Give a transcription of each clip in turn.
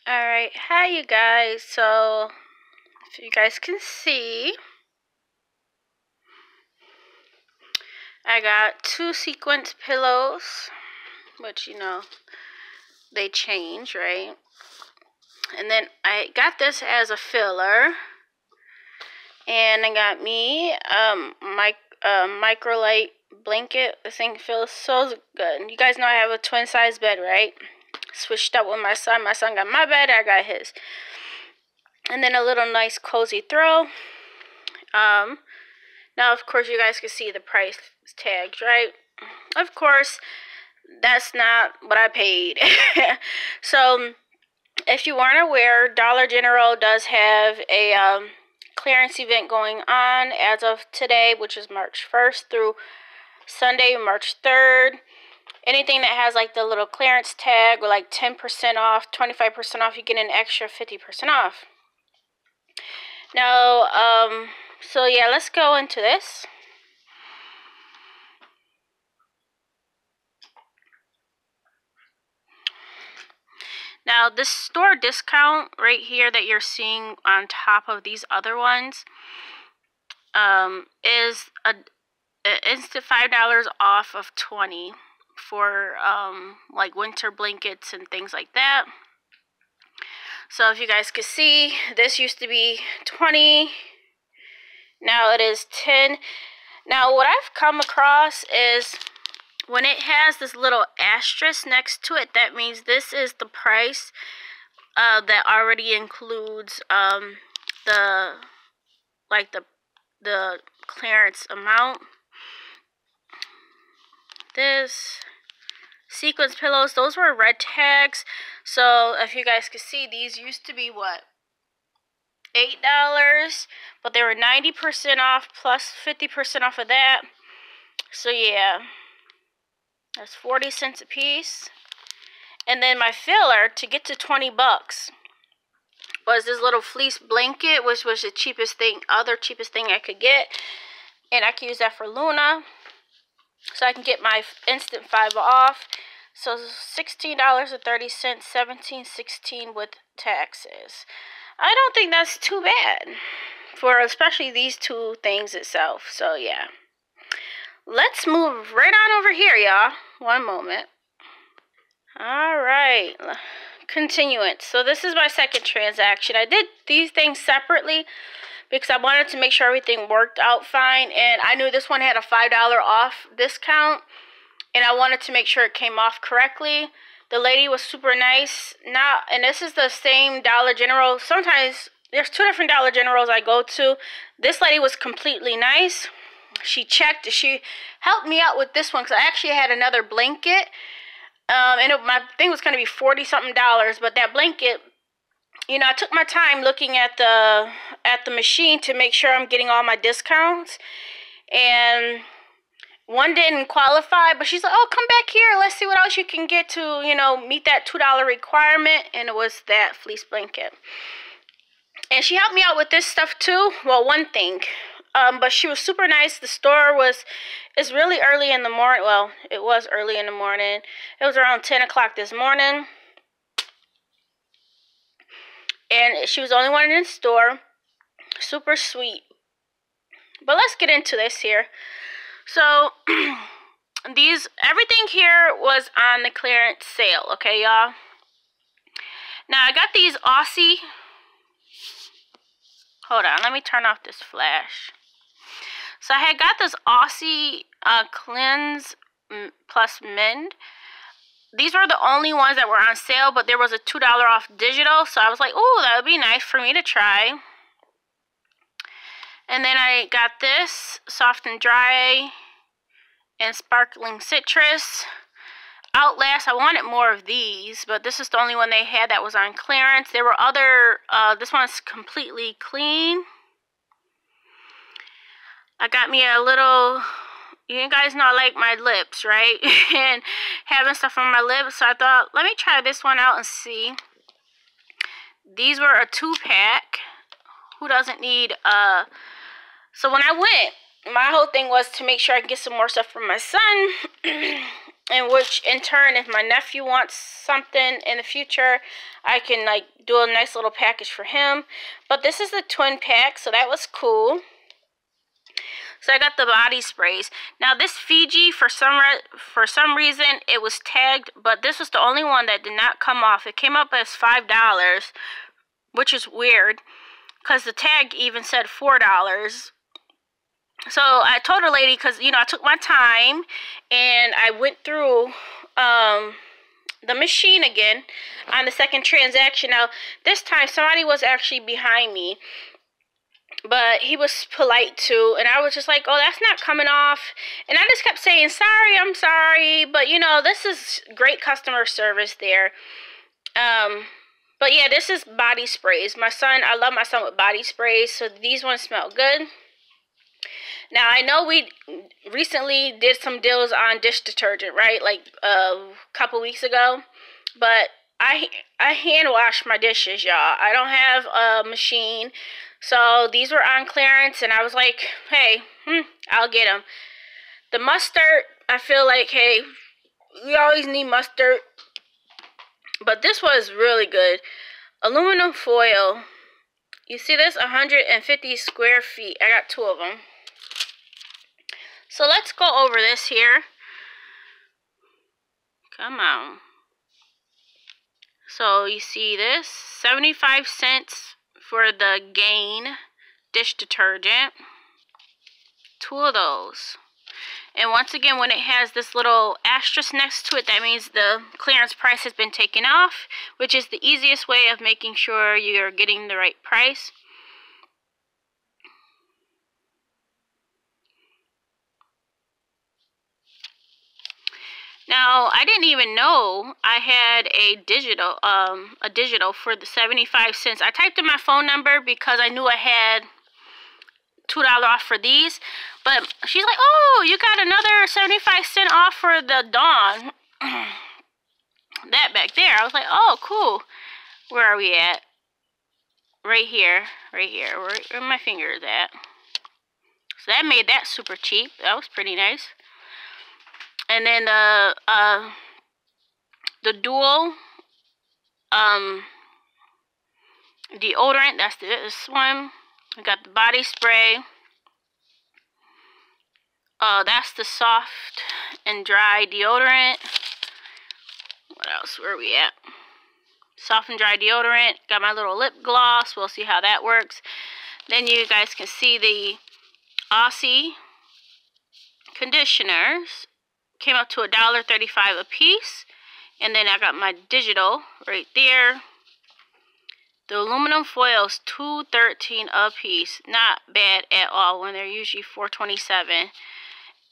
Alright, hi you guys. So, if you guys can see, I got 2 sequence pillows, which, they change, right? And then I got this as a filler. And I got me microlight blanket. This thing feels so good. You guys know I have a twin size bed, right? Switched up with my son. My son got my bed, I got his. And then a little nice cozy throw. Now of course you guys can see the price tags, right? Of course, that's not what I paid. So, if you aren't aware, Dollar General does have a clearance event going on as of today, which is March 1st through Sunday, March 3rd. Anything that has like the little clearance tag or like 10% off, 25% off, you get an extra 50% off. Now, so yeah, let's go into this. Now, this store discount right here that you're seeing on top of these other ones is an instant $5 off of 20 for like winter blankets and things like that. So if you guys can see, this used to be 20, now it is 10. Now what I've come across is when it has this little asterisk next to it, that means this is the price that already includes the clearance amount. This sequence pillows, those were red tags. So if you guys can see, these used to be what? $8, but they were 90% off plus 50% off of that. So yeah, that's 40 cents a piece. And then my filler to get to 20 bucks was this little fleece blanket, which was the cheapest thing I could get. And I can use that for Luna. So I can get my instant $5 off. So $16.30, $17.16 with taxes. I don't think that's too bad for especially these 2 things itself. So yeah. Let's move right on over here, y'all. One moment. Alright. Continuance. So this is my second transaction. I did these things separately because I wanted to make sure everything worked out fine. And I knew this one had a $5 off discount. And I wanted to make sure it came off correctly. The lady was super nice. And this is the same Dollar General. Sometimes there's 2 different Dollar Generals I go to. This lady was completely nice. She checked. She helped me out with this one because I actually had another blanket. And my thing was going to be $40-something. But that blanket, I took my time looking at the machine to make sure I'm getting all my discounts. And one didn't qualify, but she's like, oh, come back here. Let's see what else you can get to, meet that $2 requirement. And it was that fleece blanket. And she helped me out with this stuff too. Well, one thing. But she was super nice. The store is really early in the morning. Well, it was early in the morning. It was around 10 o'clock this morning. And she was the only one in the store. Super sweet. But let's get into this here. So, everything here was on the clearance sale, okay, y'all? Now, I got these Aussie. Hold on, let me turn off this flash. So, I had got this Aussie Cleanse plus Mend. These were the only ones that were on sale, but there was a $2 off digital. So, I was like, oh, that would be nice for me to try. And then I got this Soft and Dry and Sparkling Citrus. Outlast, I wanted more of these, but this is the only one they had that was on clearance. There were other, this one's completely clean. I got me a little, you guys know I like my lips, right? And having stuff on my lips, so I thought, let me try this one out and see. These were a 2-pack. Who doesn't need, so when I went, my whole thing was to make sure I can get some more stuff from my son. in which in turn, if my nephew wants something in the future, I can like do a nice little package for him. But this is the twin pack, so that was cool. So I got the body sprays. Now this Fiji, for some reason, it was tagged, but this was the only one that did not come off. It came up as $5, which is weird, because the tag even said $4. So I told the lady, because, you know, I took my time, and I went through the machine again on the second transaction. Now, this time, somebody was actually behind me, but he was polite too, and I was just like, oh, that's not coming off. And I just kept saying, sorry, I'm sorry, but, you know, this is great customer service there. But yeah, this is body sprays. I love my son with body sprays, so these ones smell good. Now, I know we recently did some deals on dish detergent, right? Like a couple weeks ago. But I hand wash my dishes, y'all. I don't have a machine. So these were on clearance, and I was like, hey, I'll get them. The mustard, I feel like, hey, we always need mustard. But this was really good. Aluminum foil. You see this? 150 square feet. I got 2 of them. So let's go over this here. Come on. So you see this? 75 cents for the Gain dish detergent. 2 of those. And once again, when it has this little asterisk next to it, that means the clearance price has been taken off, which is the easiest way of making sure you're getting the right price. Now, I didn't even know I had a digital for the 75 cents. I typed in my phone number because I knew I had $2 off for these. But she's like, oh, you got another 75 cent off for the Dawn. That back there. I was like, oh, cool. Where are we at? Right here. Right here. Where my finger is at. So that made that super cheap. That was pretty nice. And then the dual deodorant, that's this one. We got the body spray. That's the soft and dry deodorant. What else? Where are we at? Soft and dry deodorant. Got my little lip gloss. We'll see how that works. Then you guys can see the Aussie conditioners. Came up to $1.35 a piece. And then I got my digital right there. The aluminum foil is $2.13 a piece. Not bad at all when they're usually $4.27.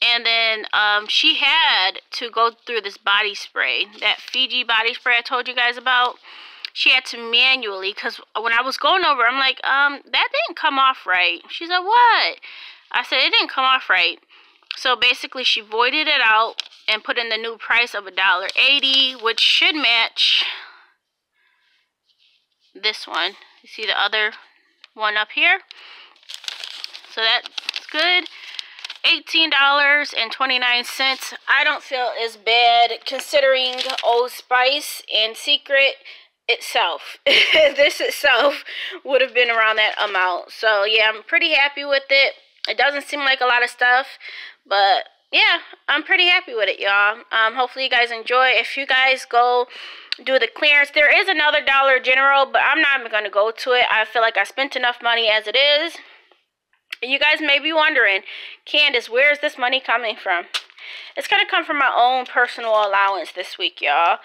And then she had to go through this body spray. That Fiji body spray I told you guys about. She had to manually, because when I was going over, I'm like, that didn't come off right. She said, what? I said, it didn't come off right. So basically she voided it out and put in the new price of $1.80, which should match this one. You see the other one up here? So that's good. $18.29. I don't feel as bad considering Old Spice and Secret itself. This itself would have been around that amount. So yeah, I'm pretty happy with it. It doesn't seem like a lot of stuff, but yeah, I'm pretty happy with it, y'all. Hopefully you guys enjoy. If you guys go do the clearance, there is another Dollar General, but I'm not even going to go to it. I feel like I spent enough money as it is. You guys may be wondering, Candace, where is this money coming from? It's going to come from my own personal allowance this week, y'all.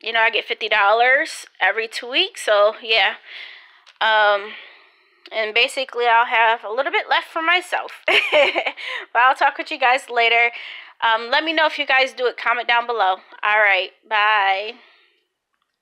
You know, I get $50 every 2 weeks, so yeah. And basically, I'll have a little bit left for myself. But I'll talk with you guys later. Let me know if you guys do it. Comment down below. All right. Bye.